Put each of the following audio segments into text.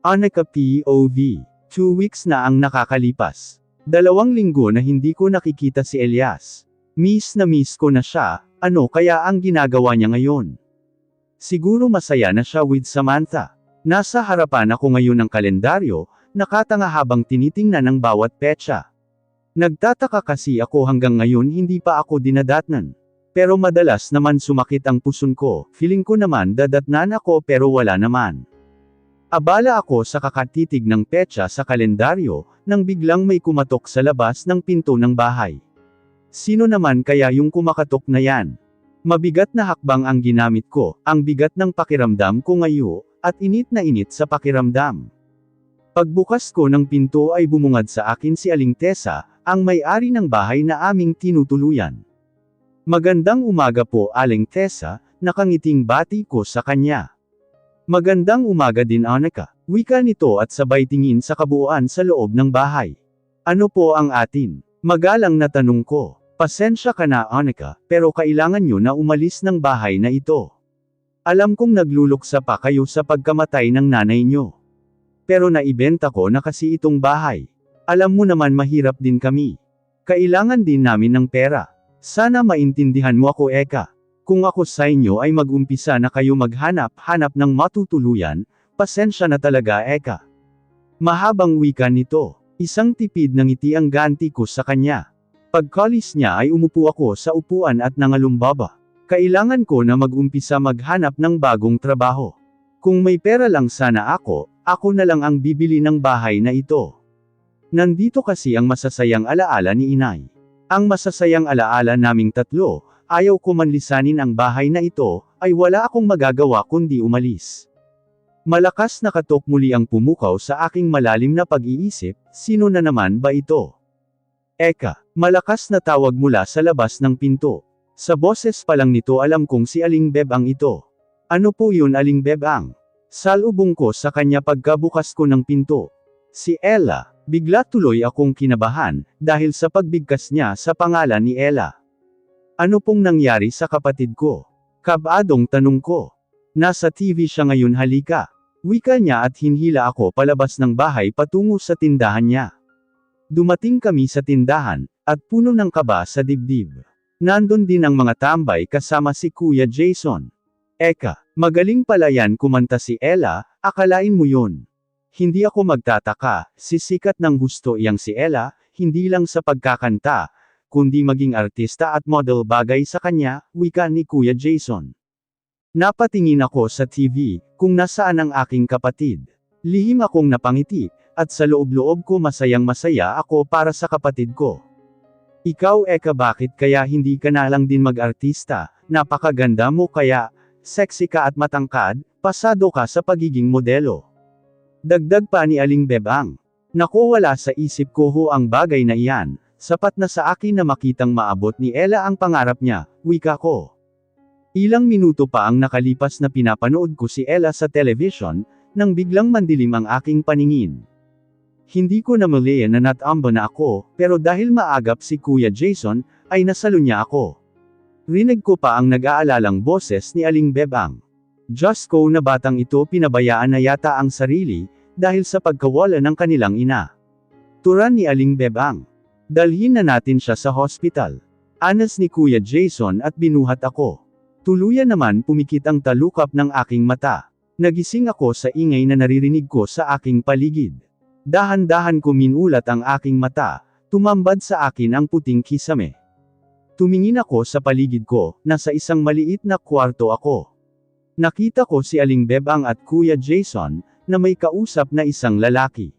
Anika POV. 2 weeks na ang nakakalipas. 2 linggo na hindi ko nakikita si Elias. Miss na miss ko na siya, ano kaya ang ginagawa niya ngayon? Siguro masaya na siya with Samantha. Nasa harapan ako ngayon ng kalendaryo, nakatanga habang tinitingnan ang bawat petsa. Nagtataka kasi ako hanggang ngayon hindi pa ako dinadatnan. Pero madalas naman sumakit ang puson ko, feeling ko naman dadatnan ako pero wala naman. Abala ako sa kakatitig ng petsa sa kalendaryo, nang biglang may kumatok sa labas ng pinto ng bahay. Sino naman kaya yung kumakatok na yan? Mabigat na hakbang ang ginamit ko, ang bigat ng pakiramdam ko ngayon, at init na init sa pakiramdam. Pagbukas ko ng pinto ay bumungad sa akin si Aling Tessa, ang may-ari ng bahay na aming tinutuluyan. Magandang umaga po Aling Tessa, nakangiting bati ko sa kanya. Magandang umaga din Anika, wika nito at sabay tingin sa kabuuan sa loob ng bahay. Ano po ang atin? Magalang na tanong ko. Pasensya ka na Anika, pero kailangan nyo na umalis ng bahay na ito. Alam kong nagluluksa pa kayo sa pagkamatay ng nanay nyo. Pero naibenta ko na kasi itong bahay. Alam mo naman mahirap din kami. Kailangan din namin ng pera. Sana maintindihan mo ako Eka. Kung ako sa inyo ay mag-umpisa na kayo maghanap-hanap ng matutuluyan, pasensya na talaga Eka. Mahabang wika nito. Isang tipid ng ngiti ang ganti ko sa kanya. Pagkalis niya ay umupo ako sa upuan at nangalumbaba. Kailangan ko na mag-umpisa maghanap ng bagong trabaho. Kung may pera lang sana ako na lang ang bibili ng bahay na ito. Nandito kasi ang masasayang alaala ni inay. Ang masasayang alaala naming tatlo, ayaw ko man lisanin ang bahay na ito, ay wala akong magagawa kundi umalis. Malakas na katok muli ang pumukaw sa aking malalim na pag-iisip, sino na naman ba ito? Eka, malakas na tawag mula sa labas ng pinto. Sa boses pa lang nito alam kong si Aling Bebang ito. Ano po yun Aling Bebang? Salubong ko sa kanya pagkabukas ko ng pinto. Si Ella, bigla tuloy akong kinabahan, dahil sa pagbigkas niya sa pangalan ni Ella. Ano pong nangyari sa kapatid ko? Kabadong tanong ko. Nasa TV siya ngayon halika. Wika niya at hinhila ako palabas ng bahay patungo sa tindahan niya. Dumating kami sa tindahan, at puno ng kaba sa dibdib. Nandun din ang mga tambay kasama si Kuya Jason. Eka, magaling pala yan kumanta si Ella, akalain mo yun. Hindi ako magtataka, sisikat ng husto iyang si Ella, hindi lang sa pagkakanta, kundi maging artista at model bagay sa kanya, wika ni Kuya Jason. Napatingin ako sa TV, kung nasaan ang aking kapatid. Lihim akong napangiti, at sa loob-loob ko masayang-masaya ako para sa kapatid ko. Ikaw Eka bakit kaya hindi ka na lang din mag-artista, napakaganda mo kaya, sexy ka at matangkad, pasado ka sa pagiging modelo. Dagdag pa ni Aling Bebang. Naku wala sa isip ko ho ang bagay na iyan, sapat na sa akin na makitang maabot ni Ella ang pangarap niya, wika ko. Ilang minuto pa ang nakalipas na pinapanood ko si Ella sa television, nang biglang mandilim ang aking paningin. Hindi ko na maliyan na natamba na ako, pero dahil maagap si Kuya Jason, ay nasalo niya ako. Rinig ko pa ang nag-aalalang boses ni Aling Bebang. Diyos ko na batang ito pinabayaan na yata ang sarili, dahil sa pagkawala ng kanilang ina. Turan ni Aling Bebang. Dalhin na natin siya sa hospital. Anas ni Kuya Jason at binuhat ako. Tuluyan naman pumikit ang talukap ng aking mata. Nagising ako sa ingay na naririnig ko sa aking paligid. Dahan-dahan ko minulat ang aking mata, tumambad sa akin ang puting kisame. Tumingin ako sa paligid ko, nasa isang maliit na kwarto ako. Nakita ko si Aling Bebang at Kuya Jason, na may kausap na isang lalaki.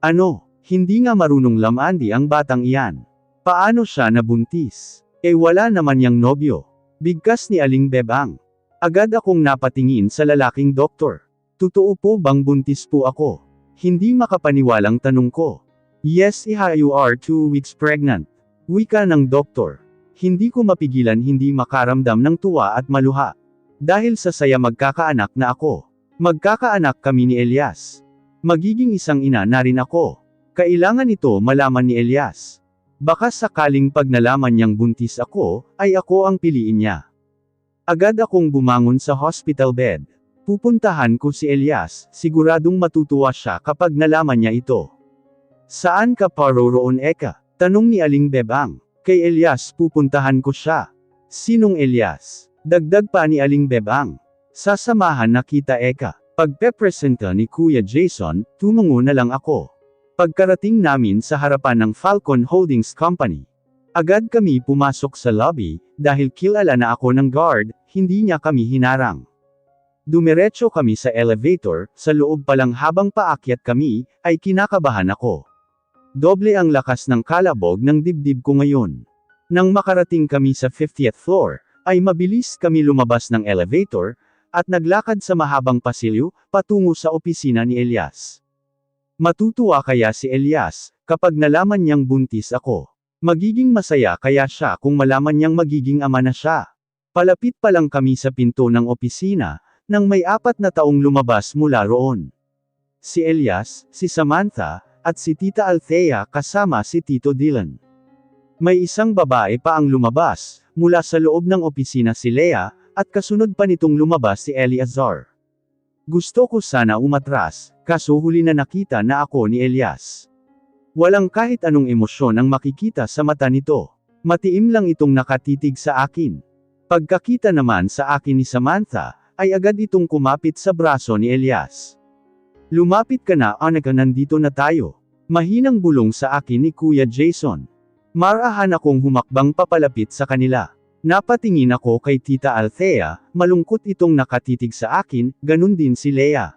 Ano, hindi nga marunong lamandi ang batang iyan. Paano siya nabuntis? Wala naman yang nobyo. Bigkas ni Aling Bebang. Agad akong napatingin sa lalaking doktor. Totoo po bang buntis po ako? Hindi makapaniwalang tanong ko. Yes you are 2 weeks pregnant. Wika ng doktor. Hindi ko mapigilan hindi makaramdam ng tuwa at maluha. Dahil sa saya magkakaanak na ako. Magkakaanak kami ni Elias. Magiging isang ina na rin ako. Kailangan ito malaman ni Elias. Baka sakaling pag nalaman niyang buntis ako, ay ako ang piliin niya. Agad akong bumangon sa hospital bed. Pupuntahan ko si Elias, siguradong matutuwa siya kapag nalaman niya ito. Saan ka paroroon Eka? Tanong ni Aling Bebang. Kay Elias pupuntahan ko siya. Sinong Elias? Dagdag pa ni Aling Bebang. Sasamahan na kita Eka. Pagpepresenta ni Kuya Jason, tumungo na lang ako. Pagkarating namin sa harapan ng Falcon Holdings Company, agad kami pumasok sa lobby, dahil kilala na ako ng guard, hindi niya kami hinarang. Dumiretso kami sa elevator, sa loob pa lang habang paakyat kami, ay kinakabahan ako. Doble ang lakas ng kalabog ng dibdib ko ngayon. Nang makarating kami sa 50th floor, ay mabilis kami lumabas ng elevator, at naglakad sa mahabang pasilyo, patungo sa opisina ni Elias. Matutuwa kaya si Elias, kapag nalaman niyang buntis ako. Magiging masaya kaya siya kung malaman niyang magiging ama na siya. Palapit pa lang kami sa pinto ng opisina, nang may 4 na taong lumabas mula roon. Si Elias, si Samantha, at si Tita Althea kasama si Tito Dylan. May isang babae pa ang lumabas, mula sa loob ng opisina si Leah, at kasunod pa nitong lumabas si Eleazar. Gusto ko sana umatras, kaso huli na nakita na ako ni Elias. Walang kahit anong emosyon ang makikita sa mata nito. Matiim lang itong nakatitig sa akin. Pagkakita naman sa akin ni Samantha, ay agad itong kumapit sa braso ni Elias. Lumapit ka na Annika, nandito na tayo. Mahinang bulong sa akin ni Kuya Jason. Marahan akong humakbang papalapit sa kanila. Napatingin ako kay Tita Althea, malungkot itong nakatitig sa akin, ganun din si Leah.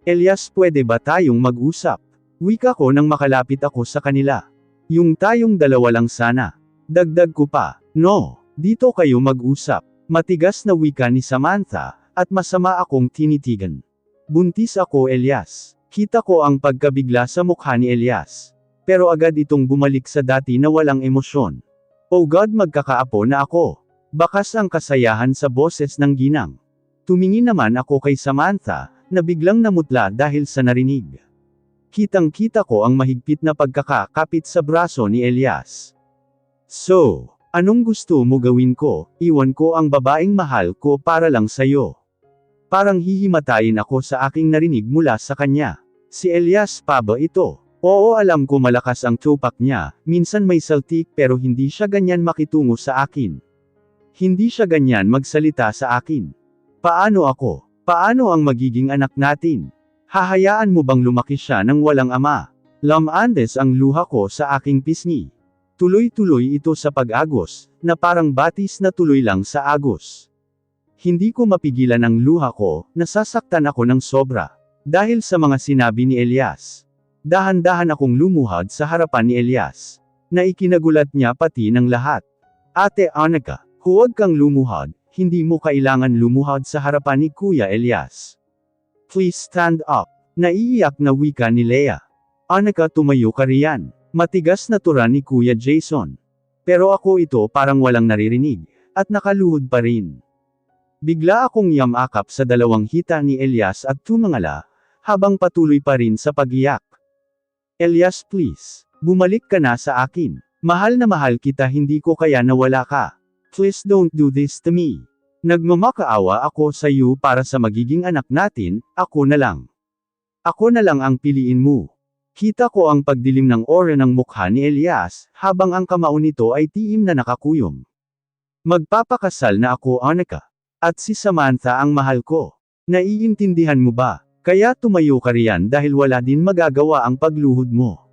Elias, pwede ba tayong mag-usap? Wika ko nang makalapit ako sa kanila. Yung tayong dalawa lang sana. Dagdag ko pa, no, dito kayo mag-usap. Matigas na wika ni Samantha, at masama akong tinitigan. Buntis ako Elias. Kita ko ang pagkabigla sa mukha ni Elias. Pero agad itong bumalik sa dati na walang emosyon. Oh God, magkakaapo na ako. Bakas ang kasayahan sa boses ng ginang. Tumingin naman ako kay Samantha, na biglang namutla dahil sa narinig. Kitang-kita ko ang mahigpit na pagkakakapit sa braso ni Elias. So, anong gusto mo gawin ko? Iwan ko ang babaeng mahal ko para lang sa'yo. Parang hihimatayin ako sa aking narinig mula sa kanya. Si Elias pa ba ito? Oo, alam ko malakas ang tupak niya, minsan may saltik pero hindi siya ganyan makitungo sa akin. Hindi siya ganyan magsalita sa akin. Paano ako? Paano ang magiging anak natin? Hahayaan mo bang lumaki siya ng walang ama? Lamandes ang luha ko sa aking pisngi. Tuloy-tuloy ito sa pag-agos, na parang batis na tuloy lang sa agos. Hindi ko mapigilan ang luha ko, nasasaktan ako ng sobra. Dahil sa mga sinabi ni Elias. Dahan-dahan akong lumuhad sa harapan ni Elias. Na ikinagulat niya pati ng lahat. Ate Annika, huwag kang lumuhad, hindi mo kailangan lumuhad sa harapan ni Kuya Elias. Please stand up. Naiiyak na wika ni Leah. Annika, tumayo ka riyan. Matigas na tura ni Kuya Jason. Pero ako ito parang walang naririnig, at nakaluhod pa rin. Bigla akong yamakap sa dalawang hita ni Elias at tumangala, habang patuloy pa rin sa pag-iyak. Elias, please. Bumalik ka na sa akin. Mahal na mahal kita, hindi ko kaya nawala ka. Please don't do this to me. Nagmamakaawa ako sa iyo para sa magiging anak natin, ako na lang. Ako na lang ang piliin mo. Kita ko ang pagdilim ng aura ng mukha ni Elias, habang ang kamao nito ay tiim na nakakuyom. Magpapakasal na ako Annika. At si Samantha ang mahal ko. Naiintindihan mo ba? Kaya tumayo ka riyan dahil wala din magagawa ang pagluhod mo.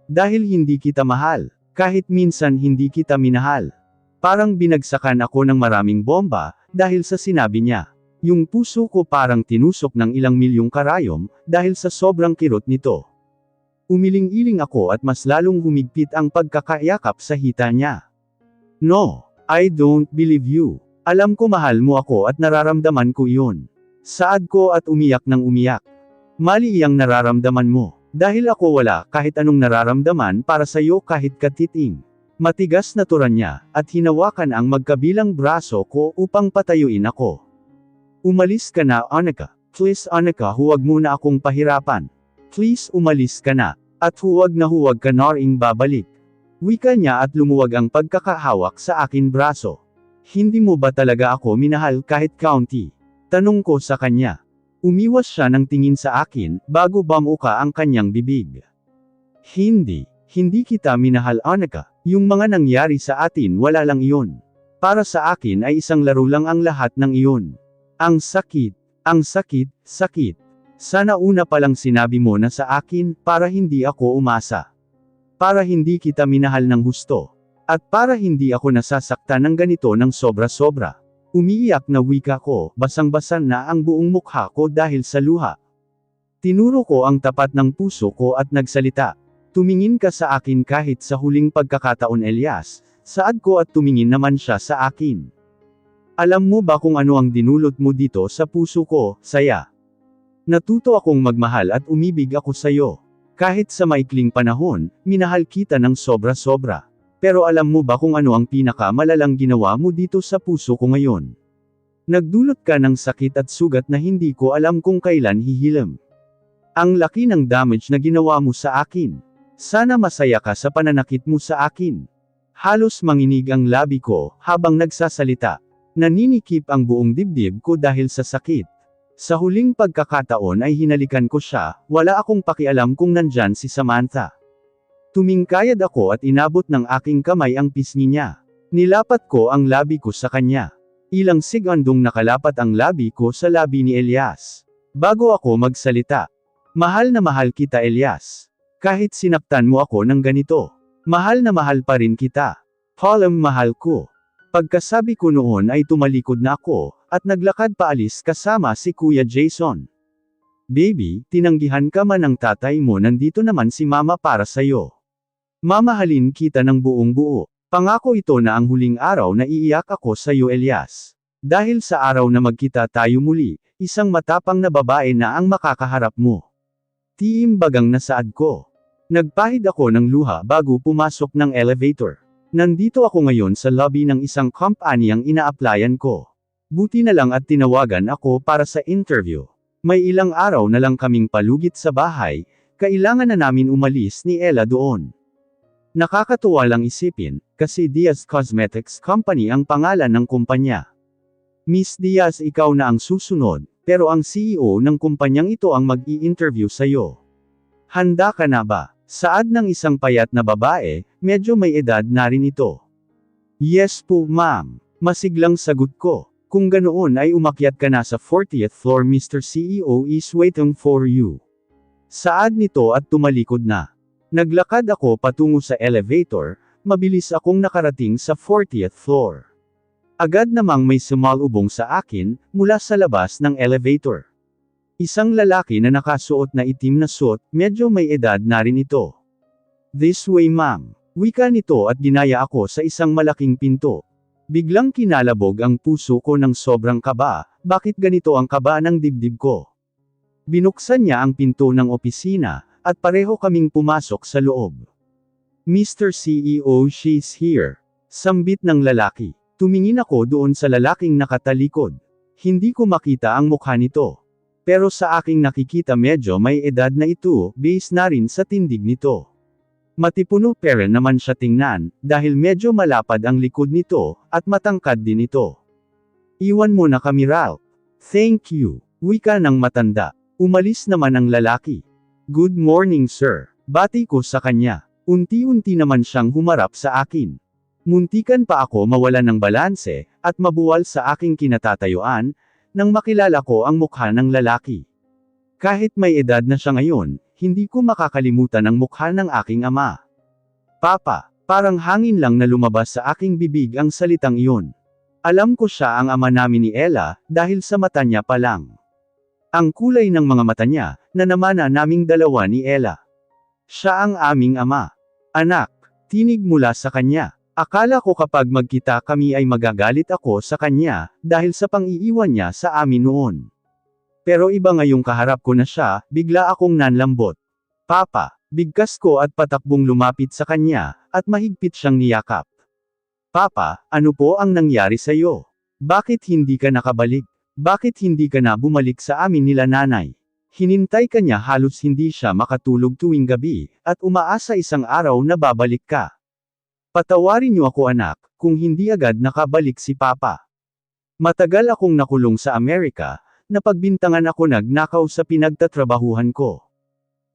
Dahil hindi kita mahal. Kahit minsan hindi kita minahal. Parang binagsakan ako ng maraming bomba, dahil sa sinabi niya. Yung puso ko parang tinusok ng ilang milyong karayom, dahil sa sobrang kirot nito. Umiling-iling ako at mas lalong humigpit ang pagkakayakap sa hita niya. No, I don't believe you. Alam ko mahal mo ako at nararamdaman ko iyon. Saad ko at umiyak ng umiyak. Mali iyang nararamdaman mo. Dahil ako wala kahit anong nararamdaman para sa iyo kahit katiting. Matigas na tura niya, at hinawakan ang magkabilang braso ko upang patayuin ako. Umalis ka na Annika. Please Annika, huwag mo na akong pahirapan. Please umalis ka na, at huwag ka na ring babalik. Wika niya at lumuwag ang pagkakahawak sa akin braso. Hindi mo ba talaga ako minahal kahit kaunti? Tanong ko sa kanya. Umiwas siya ng tingin sa akin, bago bamuka ang kanyang bibig. Hindi kita minahal Annika. Yung mga nangyari sa atin wala lang iyon. Para sa akin ay isang laro lang ang lahat ng iyon. Ang sakit. Sana una palang sinabi mo na sa akin, para hindi ako umasa. Para hindi kita minahal ng husto. At para hindi ako nasasaktan ng ganito ng sobra-sobra. Umiiyak na wika ko, basang-basa na ang buong mukha ko dahil sa luha. Tinuro ko ang tapat ng puso ko at nagsalita. Tumingin ka sa akin kahit sa huling pagkakataon Elias, saad ko at tumingin naman siya sa akin. Alam mo ba kung ano ang dinulot mo dito sa puso ko, saya? Natuto akong magmahal at umibig ako sayo. Kahit sa maikling panahon, minahal kita ng sobra-sobra. Pero alam mo ba kung ano ang pinakamalalang ginawa mo dito sa puso ko ngayon? Nagdulot ka ng sakit at sugat na hindi ko alam kung kailan hihilam. Ang laki ng damage na ginawa mo sa akin. Sana masaya ka sa pananakit mo sa akin. Halos manginig ang labi ko, habang nagsasalita. Naninikip ang buong dibdib ko dahil sa sakit. Sa huling pagkakataon ay hinalikan ko siya, wala akong pakialam kung nandyan si Samantha. Tumingkayad ako at inabot ng aking kamay ang pisngi niya. Nilapat ko ang labi ko sa kanya. Ilang segundong nakalapat ang labi ko sa labi ni Elias. Bago ako magsalita. Mahal na mahal kita Elias. Kahit sinaktan mo ako ng ganito. Mahal na mahal pa rin kita. Palam mahal ko. Pagkasabi ko noon ay tumalikod na ako, at naglakad paalis kasama si Kuya Jason. Baby, tinanggihan ka man ng tatay mo, nandito naman si mama para sayo. Mamahalin kita ng buong buo. Pangako ito na ang huling araw na iiyak ako sa iyo Elias. Dahil sa araw na magkita tayo muli, isang matapang na babae na ang makakaharap mo. Tiimbagang nasaad ko. Nagpahid ako ng luha bago pumasok ng elevator. Nandito ako ngayon sa lobby ng isang company ang ina-applyan ko. Buti na lang at tinawagan ako para sa interview. May ilang araw na lang kaming palugit sa bahay, kailangan na namin umalis ni Ella doon. Nakakatuwa lang isipin, kasi Diaz Cosmetics Company ang pangalan ng kumpanya. Miss Diaz, ikaw na ang susunod, pero ang CEO ng kumpanyang ito ang mag-i-interview sa'yo. Handa ka na ba? Saad ng isang payat na babae, medyo may edad na rin ito. Yes po ma'am, masiglang sagot ko. Kung ganoon ay umakyat ka na sa 40th floor, Mr. CEO is waiting for you. Saad nito at tumalikod na. Naglakad ako patungo sa elevator, mabilis akong nakarating sa 40th floor. Agad namang may sumalubong sa akin, mula sa labas ng elevator. Isang lalaki na nakasuot na itim na suot, medyo may edad na rin ito. This way ma'am. Wika nito at ginaya ako sa isang malaking pinto. Biglang kinalabog ang puso ko ng sobrang kaba, bakit ganito ang kaba ng dibdib ko? Binuksan niya ang pinto ng opisina, at pareho kaming pumasok sa loob. Mr. CEO, she's here. Sambit ng lalaki. Tumingin ako doon sa lalaking nakatalikod. Hindi ko makita ang mukha nito. Pero sa aking nakikita medyo may edad na ito, base na rin sa tindig nito. Matipuno pero naman siya tingnan, dahil medyo malapad ang likod nito, at matangkad din ito. Iwan mo na kami Ralph. Thank you. Wika ng matanda. Umalis naman ang lalaki. Good morning sir. Bati ko sa kanya. Unti-unti naman siyang humarap sa akin. Muntikan pa ako mawalan ng balanse, at mabuwal sa aking kinatatayuan, nang makilala ko ang mukha ng lalaki. Kahit may edad na siya ngayon, hindi ko makakalimutan ang mukha ng aking ama. Papa, parang hangin lang na lumabas sa aking bibig ang salitang iyon. Alam ko siya ang ama namin ni Ella, dahil sa mata niya pa lang. Ang kulay ng mga mata niya, na namana naming dalawa ni Ella. Siya ang aming ama. Anak, tinig mula sa kanya. Akala ko kapag magkita kami ay magagalit ako sa kanya, dahil sa pang-iiwan niya sa amin noon. Pero iba ngayong kaharap ko na siya, bigla akong nanlambot. Papa, bigkas ko at patakbong lumapit sa kanya, at mahigpit siyang niyakap. Papa, ano po ang nangyari sa iyo? Bakit hindi ka nakabalik? Bakit hindi ka na bumalik sa amin nila nanay? Hinintay ka niya, halos hindi siya makatulog tuwing gabi, at umaasa isang araw na babalik ka. Patawarin niyo ako anak, kung hindi agad nakabalik si Papa. Matagal akong nakulong sa Amerika, Napagbintangan ako nagnakaw sa pinagtatrabahuhan ko.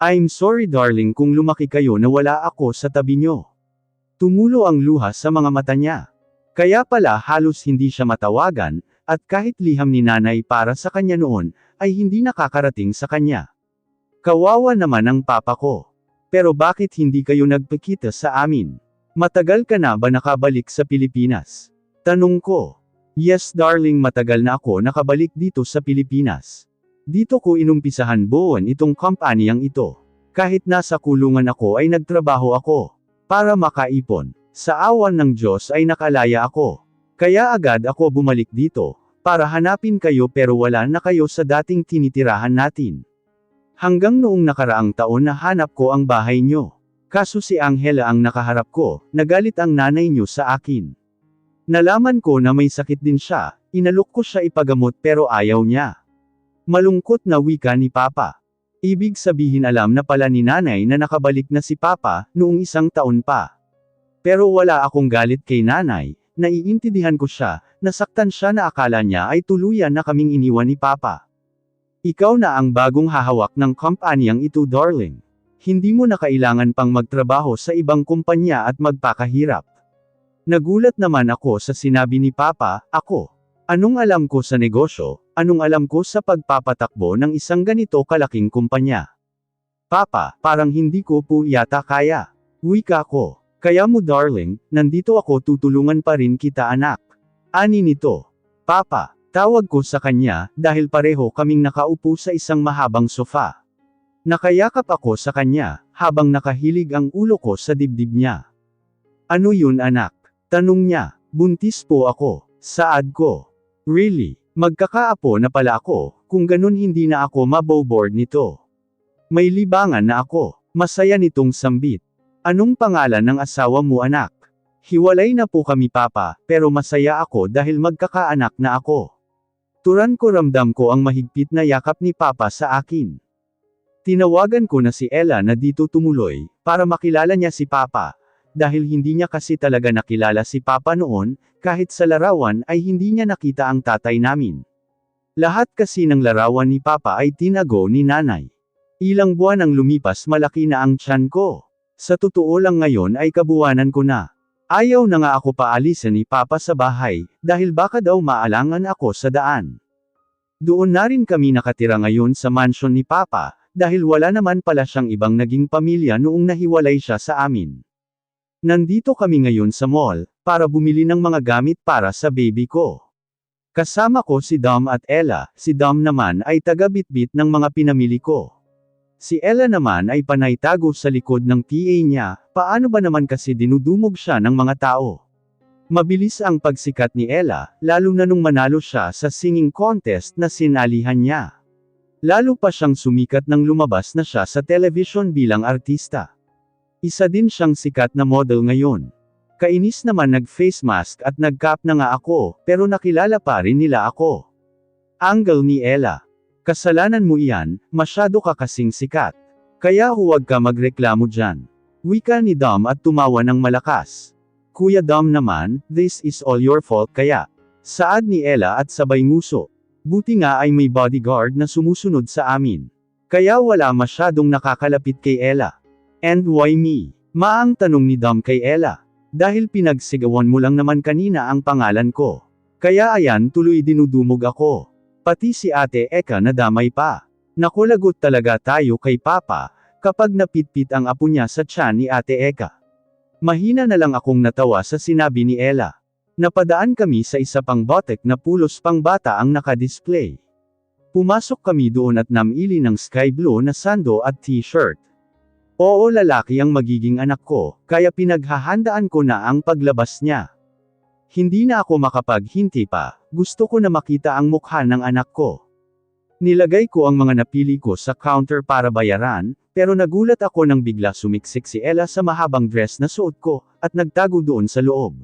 I'm sorry darling kung lumaki kayo na wala ako sa tabi nyo. Tumulo ang luha sa mga mata niya. Kaya pala halos hindi siya matawagan, at kahit liham ni nanay para sa kanya noon, ay hindi nakakarating sa kanya. Kawawa naman ang papa ko. Pero bakit hindi kayo nagpakita sa amin? Matagal ka na ba nakabalik sa Pilipinas? Tanong ko. Yes darling, matagal na ako nakabalik dito sa Pilipinas. Dito ko inumpisahan buuan itong kumpanyang ito. Kahit nasa kulungan ako ay nagtrabaho ako. Para makaipon. Sa awan ng Diyos ay nakalaya ako. Kaya agad ako bumalik dito, para hanapin kayo pero wala na kayo sa dating tinitirahan natin. Hanggang noong nakaraang taon na hanap ko ang bahay nyo. Kaso si Angela ang nakaharap ko, nagalit ang nanay nyo sa akin. Nalaman ko na may sakit din siya, inalok ko siya ipagamot pero ayaw niya. Malungkot na wika ni Papa. Ibig sabihin alam na pala ni nanay na nakabalik na si Papa, noong 1 taon pa. Pero wala akong galit kay nanay, naiintindihan ko siya, nasaktan siya na akala niya ay tuluyan na kaming iniwan ni Papa. Ikaw na ang bagong hahawak ng kumpanyang ito darling. Hindi mo na kailangan pang magtrabaho sa ibang kumpanya at magpakahirap. Nagulat naman ako sa sinabi ni Papa, ako. Anong alam ko sa negosyo, anong alam ko sa pagpapatakbo ng isang ganito kalaking kumpanya? Papa, parang hindi ko po yata kaya. Wika ko. Kaya mo darling, nandito ako tutulungan pa rin kita anak. Ani nito. Papa, tawag ko sa kanya, dahil pareho kaming nakaupo sa isang mahabang sofa. Nakayakap ako sa kanya, habang nakahilig ang ulo ko sa dibdib niya. Ano yun anak? Tanong niya. Buntis po ako. Saad ko. Really? Magkakaapo na pala ako, kung ganun hindi na ako maboboard nito. May libangan na ako. Masaya nitong sambit. Anong pangalan ng asawa mo anak? Hiwalay na po kami papa, pero masaya ako dahil magkakaanak na ako. Turan ko ramdam ko ang mahigpit na yakap ni Papa sa akin. Tinawagan ko na si Ella na dito tumuloy, para makilala niya si Papa. Dahil hindi niya kasi talaga nakilala si Papa noon, kahit sa larawan ay hindi niya nakita ang tatay namin. Lahat kasi ng larawan ni Papa ay tinago ni nanay. Ilang buwan ang lumipas malaki na ang tiyan ko. Sa totoo lang ngayon ay kabuwanan ko na. Ayaw na nga ako paalisan ni Papa sa bahay, dahil baka daw maalangan ako sa daan. Doon na rin kami nakatira ngayon sa mansion ni Papa, dahil wala naman pala siyang ibang naging pamilya noong nahiwalay siya sa amin. Nandito kami ngayon sa mall, para bumili ng mga gamit para sa baby ko. Kasama ko si Dom at Ella, si Dom naman ay taga-bitbit ng mga pinamili ko. Si Ella naman ay panay tago sa likod ng PA niya, paano ba naman kasi dinudumog siya ng mga tao. Mabilis ang pagsikat ni Ella, lalo na nung manalo siya sa singing contest na sinalihan niya. Lalo pa siyang sumikat nang lumabas na siya sa television bilang artista. Isa din siyang sikat na model ngayon. Kainis naman nag-face mask at nag-cap na nga ako, pero nakilala pa rin nila ako. Angle ni Ella. Kasalanan mo iyan, masyado ka kasing sikat. Kaya huwag ka magreklamo dyan. Wika ni Dom at tumawa ng malakas. Kuya Dom naman, this is all your fault kaya. Saad ni Ella at sabay nguso. Buti nga ay may bodyguard na sumusunod sa amin. Kaya wala masyadong nakakalapit kay Ella. And why me? Maang tanong ni Dom kay Ella. Dahil pinagsigawan mo lang naman kanina ang pangalan ko. Kaya ayan tuloy dinudumog ako. Pati si Ate Eka nadamay pa. Nakulagot talaga tayo kay Papa, kapag napitpit ang apo niya sa tiyan ni Ate Eka. Mahina na lang akong natawa sa sinabi ni Ella. Napadaan kami sa isa pang botek na pulos pang bata ang nakadisplay. Pumasok kami doon at namili ng sky blue na sando at t-shirt. Oo, lalaki ang magiging anak ko, kaya pinaghahandaan ko na ang paglabas niya. Hindi na ako makapaghinti pa, gusto ko na makita ang mukha ng anak ko. Nilagay ko ang mga napili ko sa counter para bayaran, pero nagulat ako nang bigla sumiksik si Ella sa mahabang dress na suot ko, at nagtago doon sa loob.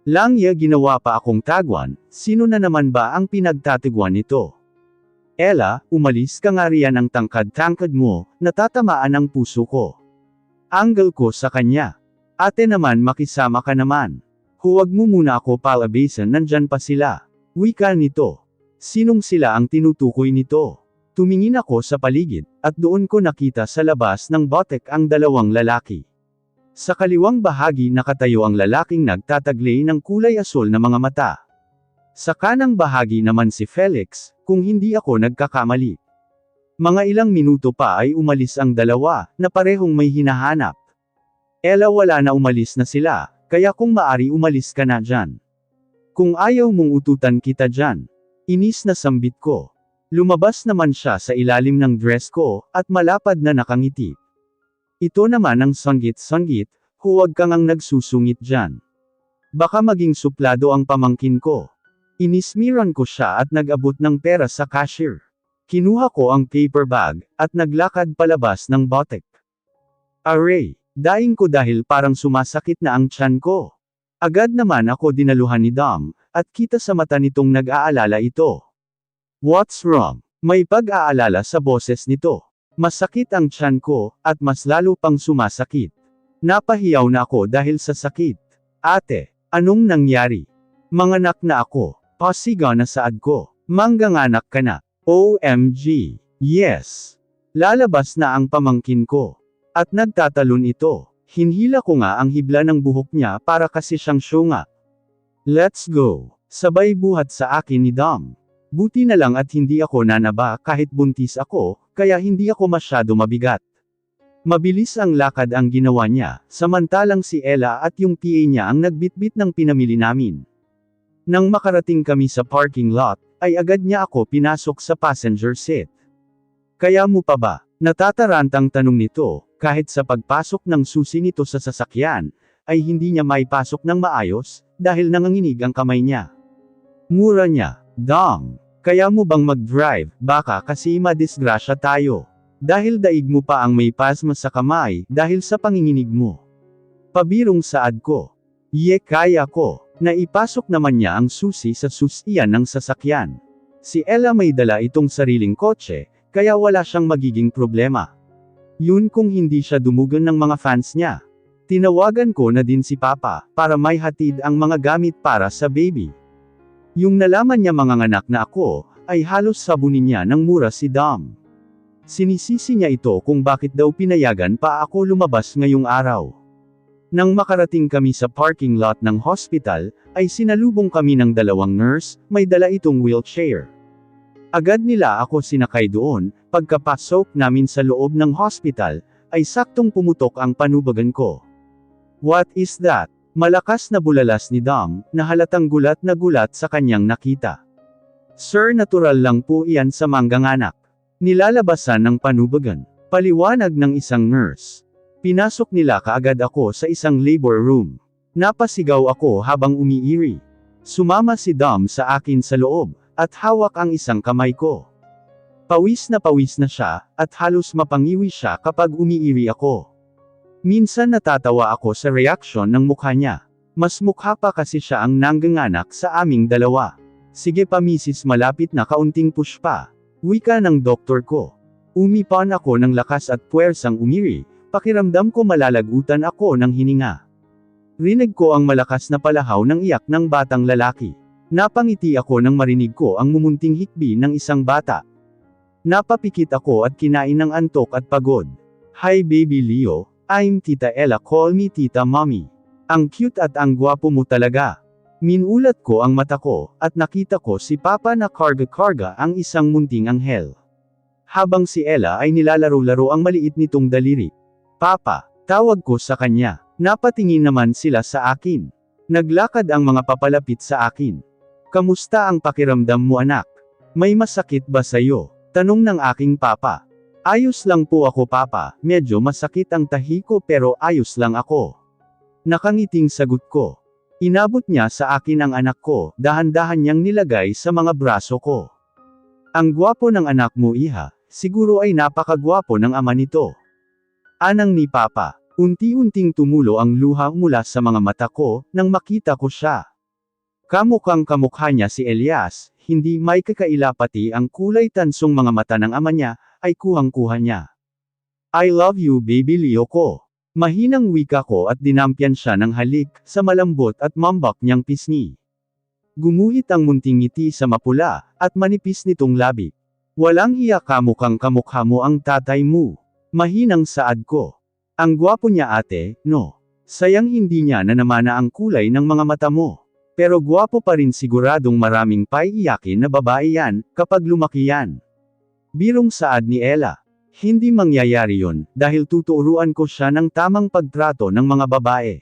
Langya ginawa pa akong tagwan, sino na naman ba ang pinagtatagwan nito? Ella, umalis ka nga riyan ang tangkad-tangkad mo, natatamaan ang puso ko. Angle ko sa kanya. Ate naman makisama ka naman. Huwag mo muna ako palabasan, nandyan pa sila. Wika nito. Sinong sila ang tinutukoy nito? Tumingin ako sa paligid, at doon ko nakita sa labas ng botek ang dalawang lalaki. Sa kaliwang bahagi nakatayo ang lalaking nagtataglay ng kulay asul na mga mata. Sa kanang bahagi naman si Felix, kung hindi ako nagkakamali. Mga ilang minuto pa ay umalis ang dalawa, na parehong may hinahanap. Ella, wala na, umalis na sila, kaya kung maari umalis ka na dyan. Kung ayaw mong ututan kita dyan. Inis na sambit ko. Lumabas naman siya sa ilalim ng dress ko, at malapad na nakangiti. Ito naman ang sanggit-sanggit, huwag kang ang nagsusungit dyan. Baka maging suplado ang pamangkin ko. Inismiran ko siya at nag-abot ng pera sa cashier. Kinuha ko ang paper bag, at naglakad palabas ng botek. Aray, daing ko dahil parang sumasakit na ang tiyan ko. Agad naman ako dinaluhan ni Dom, at kita sa mata nitong nag-aalala ito. What's wrong? May pag-aalala sa boses nito. Masakit ang tiyan ko, at mas lalo pang sumasakit. Napahiyaw na ako dahil sa sakit. Ate, anong nangyari? Manganak na ako. Pasigaw na saad ko. Mangganganak ka na. OMG. Yes. Lalabas na ang pamangkin ko. At nagtatalon ito. Hinhila ko nga ang hibla ng buhok niya para kasi siyang syunga. Let's go. Sabay buhat sa akin ni Dom. Buti na lang at hindi ako nanaba kahit buntis ako, kaya hindi ako masyado mabigat. Mabilis ang lakad ang ginawa niya, samantalang si Ella at yung PA niya ang nagbitbit ng pinamili namin. Nang makarating kami sa parking lot, ay agad niya ako pinasok sa passenger seat. Kaya mo pa ba? Natatarantang tanong nito, kahit sa pagpasok ng susi nito sa sasakyan, ay hindi niya maipasok ng maayos, dahil nanganginig ang kamay niya. Mura niya. Dom, kaya mo bang mag-drive, baka kasi madisgrasya tayo. Dahil daig mo pa ang may pasma sa kamay, dahil sa panginginig mo. Pabirong saad ko. Kaya ko. Naipasok naman niya ang susi sa susian ng sasakyan. Si Ella may dala itong sariling kotse, kaya wala siyang magiging problema. Yun kung hindi siya dumugan ng mga fans niya. Tinawagan ko na din si Papa, para may hatid ang mga gamit para sa baby. Yung nalaman niya manganganak na ako, ay halos sabunin niya ng mura si Dom. Sinisisi niya ito kung bakit daw pinayagan pa ako lumabas ngayong araw. Nang makarating kami sa parking lot ng hospital, ay sinalubong kami ng dalawang nurse, may dala itong wheelchair. Agad nila ako sinakay doon, pagkapasok namin sa loob ng hospital, ay saktong pumutok ang panubagan ko. What is that? Malakas na bulalas ni Dom, na halatang gulat na gulat sa kanyang nakita. Sir, natural lang po iyan sa mangganganak. Nilalabasan ng panubagan. Paliwanag ng isang nurse. Pinasok nila kaagad ako sa isang labor room. Napasigaw ako habang umiiri. Sumama si Dom sa akin sa loob, at hawak ang isang kamay ko. Pawis na siya, at halos mapangiwi siya kapag umiiri ako. Minsan natatawa ako sa reaksyon ng mukha niya. Mas mukha pa kasi siya ang nangganganak sa aming dalawa. Sige pa misis, malapit na, kaunting push pa. Wika ng doktor ko. Umipan ako ng lakas at puwersang umiri, pakiramdam ko malalagutan ako ng hininga. Rinig ko ang malakas na palahaw ng iyak ng batang lalaki. Napangiti ako nang marinig ko ang mumunting hikbi ng isang bata. Napapikit ako at kinain ng antok at pagod. Hi baby Leo. I'm Tita Ella, call me Tita Mommy. Ang cute at ang gwapo mo talaga. Minulat ko ang mata ko, at nakita ko si Papa na karga-karga ang isang munting anghel. Habang si Ella ay nilalaro-laro ang maliit nitong daliri. Papa, tawag ko sa kanya. Napatingin naman sila sa akin. Naglakad ang mga papalapit sa akin. Kamusta ang pakiramdam mo anak? May masakit ba sa'yo? Tanong ng aking papa. Ayos lang po ako papa, medyo masakit ang tahi ko pero ayos lang ako. Nakangiting sagot ko. Inabot niya sa akin ang anak ko, dahan-dahan niyang nilagay sa mga braso ko. Ang gwapo ng anak mo iha, siguro ay napakagwapo ng ama nito. Anang ni papa, unti-unting tumulo ang luha mula sa mga mata ko, nang makita ko siya. Kamukhang kamukha niya si Elias, hindi may kakaila, pati ang kulay tansong mga mata ng ama niya, ay kuhang-kuha niya. I love you baby Leo ko. Mahinang wika ko at dinampyan siya ng halik, sa malambot at mambak niyang pisngi. Gumuhit ang munting ngiti sa mapula, at manipis nitong labi. Walang hiya kamukhang kamukha mo ang tatay mo. Mahinang saad ko. Ang gwapo niya ate, no? Sayang hindi niya na namana ang kulay ng mga mata mo. Pero gwapo pa rin siguradong maraming paiiyakin na babae yan, kapag lumaki yan. Birong saad ni Ella. Hindi mangyayari yon, dahil tuturuan ko siya ng tamang pagtrato ng mga babae.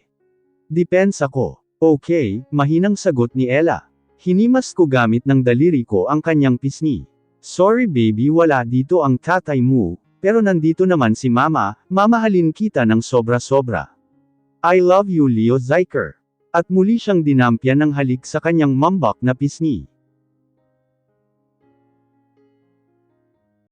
Depensa ko. Okay, mahinang sagot ni Ella. Hinimas ko gamit ng daliri ko ang kanyang pisngi. Sorry baby, wala dito ang tatay mo, pero nandito naman si mama, mamahalin kita ng sobra-sobra. I love you Leo Zyker. At muli siyang dinampyan ng halik sa kanyang mambak na pisngi.